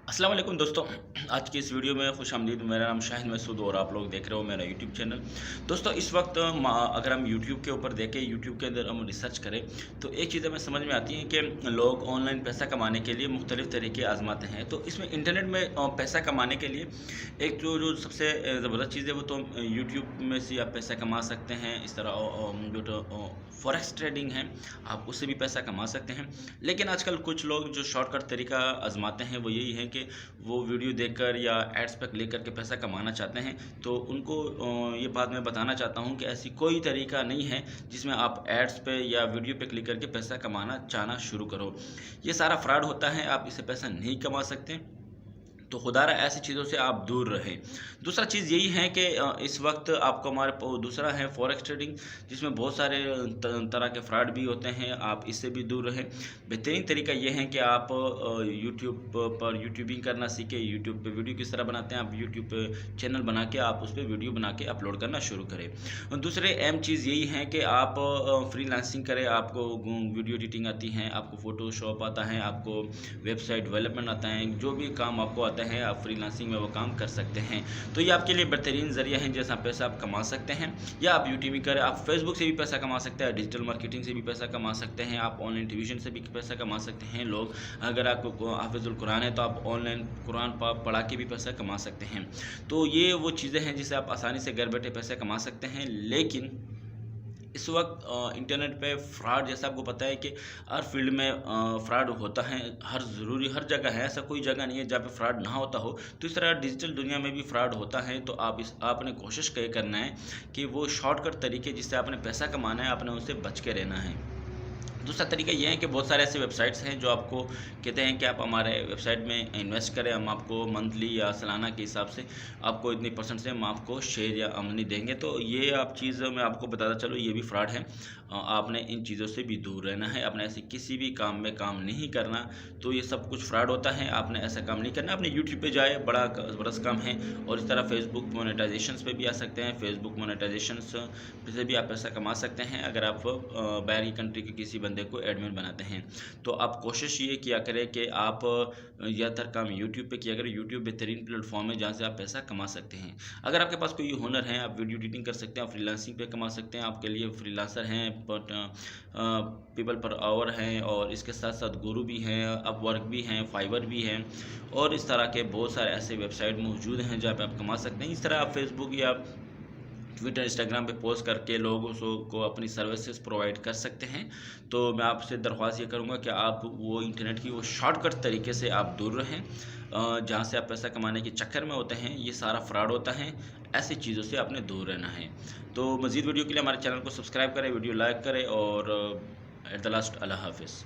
अस्सलाम वालेकुम दोस्तों। आज की इस वीडियो में खुशामदीद। मेरा नाम शाहिद मसूद और आप लोग देख रहे हो मेरा यूट्यूब चैनल। दोस्तों इस वक्त अगर हम यूट्यूब के ऊपर देखें, यूट्यूब के अंदर हम रिसर्च करें तो एक चीज़ हमें समझ में आती है कि लोग ऑनलाइन पैसा कमाने के लिए मुख्तलिफ़ तरीके आजमाते हैं। तो इसमें इंटरनेट में पैसा कमाने के लिए एक जो जो सबसे ज़बरदस्त चीज़ है वो तो यूट्यूब में से आप पैसा कमा सकते हैं। इस तरह जो फॉरेक्स ट्रेडिंग है आप उससे भी पैसा कमा सकते हैं। लेकिन आजकल कुछ लोग जो शॉर्टकट तरीका आजमाते हैं वो यही है कि वो वीडियो देखकर या एड्स पर क्लिक करके पैसा कमाना चाहते हैं। तो उनको ये बात मैं बताना चाहता हूँ कि ऐसी कोई तरीका नहीं है जिसमें आप एड्स पे या वीडियो पे क्लिक करके पैसा चाहना शुरू करो। ये सारा फ्रॉड होता है, आप इससे पैसा नहीं कमा सकते। तो खुदारा ऐसी चीज़ों से आप दूर रहें। दूसरा चीज़ यही है कि इस वक्त आपको दूसरा है फॉरेक्स ट्रेडिंग, जिसमें बहुत सारे तरह के फ्रॉड भी होते हैं। आप इससे भी दूर रहें। बेहतरीन तरीका ये है कि आप यूट्यूब पर यूट्यूबिंग करना सीखें। यूट्यूब पे वीडियो किस तरह बनाते हैं, आप यूट्यूब पे चैनल बना के आप उस पर वीडियो बना के अपलोड करना शुरू करें। दूसरे अहम चीज़ यही है कि आप फ्रीलांसिंग करें। आपको वीडियो एडिटिंग आती है, आपको फ़ोटोशॉप आता है, आपको वेबसाइट डेवलपमेंट आता है, जो भी काम आपको आता है आप फ्रीलांसिंग में वो काम कर सकते हैं। तो ये आपके लिए बेहतरीन ज़रिया है जैसा पैसा आप कमा सकते हैं। या आप यूट्यूबिंग करें, आप फेसबुक से भी पैसा कमा सकते हैं, डिजिटल मार्केटिंग से भी पैसा कमा सकते हैं, आप ऑनलाइन ट्यूशन से भी पैसा कमा सकते हैं। लोग अगर आपको हाफिज़ुल कुरान है तो आप ऑनलाइन कुरान पढ़ा के भी पैसा कमा सकते हैं। तो ये वो चीज़ें हैं जिससे आप आसानी से घर बैठे पैसे कमा सकते हैं। लेकिन इस वक्त इंटरनेट पे फ्रॉड, जैसा आपको पता है कि हर फील्ड में फ्रॉड होता है। हर जगह है, ऐसा कोई जगह नहीं है जहाँ पे फ्रॉड ना होता हो। तो इस तरह डिजिटल दुनिया में भी फ्रॉड होता है। तो आपने कोशिश करना है कि वो शॉर्टकट तरीके जिससे आपने पैसा कमाना है, आपने उनसे बच के रहना है। दूसरा तरीका ये है कि बहुत सारे ऐसे वेबसाइट्स हैं जो आपको कहते हैं कि आप हमारे वेबसाइट में इन्वेस्ट करें, हम आपको मंथली या सालाना के हिसाब से आपको इतनी परसेंट से हम आपको शेयर या आमदनी देंगे। तो ये आप चीज़ मैं आपको बताता चलो, ये भी फ्रॉड है। आपने इन चीज़ों से भी दूर रहना है। आपने ऐसे किसी भी काम में काम नहीं करना। तो ये सब कुछ फ्रॉड होता है, आपने ऐसा काम नहीं करना। अपने यूट्यूब पे जाए, बड़ा ज़बरदस्त काम है। और इस तरह फेसबुक मोनेटाइजेशंस पे भी आ सकते हैं। फेसबुक मोनेटाइजेशंस से भी आप पैसा कमा सकते हैं अगर आप बाहर की कंट्री के किसी बंदे को एडमिन बनाते हैं। तो आप कोशिश ये किया करें कि आप ज़्यादातर काम यूट्यूब पे किया करें। यूट्यूब बेहतरीन प्लेटफॉर्म है जहाँ से आप पैसा कमा सकते हैं। अगर आपके पास कोई हुनर है, आप वीडियो एडिटिंग कर सकते हैं, आप फ्रीलांसिंग पे कमा सकते हैं। आपके लिए फ्रीलांसर हैं, बट पीपल पर आवर हैं, और इसके साथ साथ गुरु भी हैं, अपवर्क भी हैं, फाइवर भी हैं, और इस तरह के बहुत सारे ऐसे वेबसाइट मौजूद हैं जहाँ पे आप कमा सकते हैं। इस तरह आप फेसबुक या ट्विटर, इंस्टाग्राम पे पोस्ट करके लोगों को अपनी सर्विसेज प्रोवाइड कर सकते हैं। तो मैं आपसे दरख्वास्त ये करूँगा कि आप वो इंटरनेट की वो शॉर्टकट तरीके से आप दूर रहें जहाँ से आप पैसा कमाने के चक्कर में होते हैं। ये सारा फ्रॉड होता है, ऐसी चीज़ों से आपने दूर रहना है। तो मज़ीद वीडियो के लिए हमारे चैनल को सब्सक्राइब करें, वीडियो लाइक करें, और एट द लास्ट अल्लाह हाफ़िज़।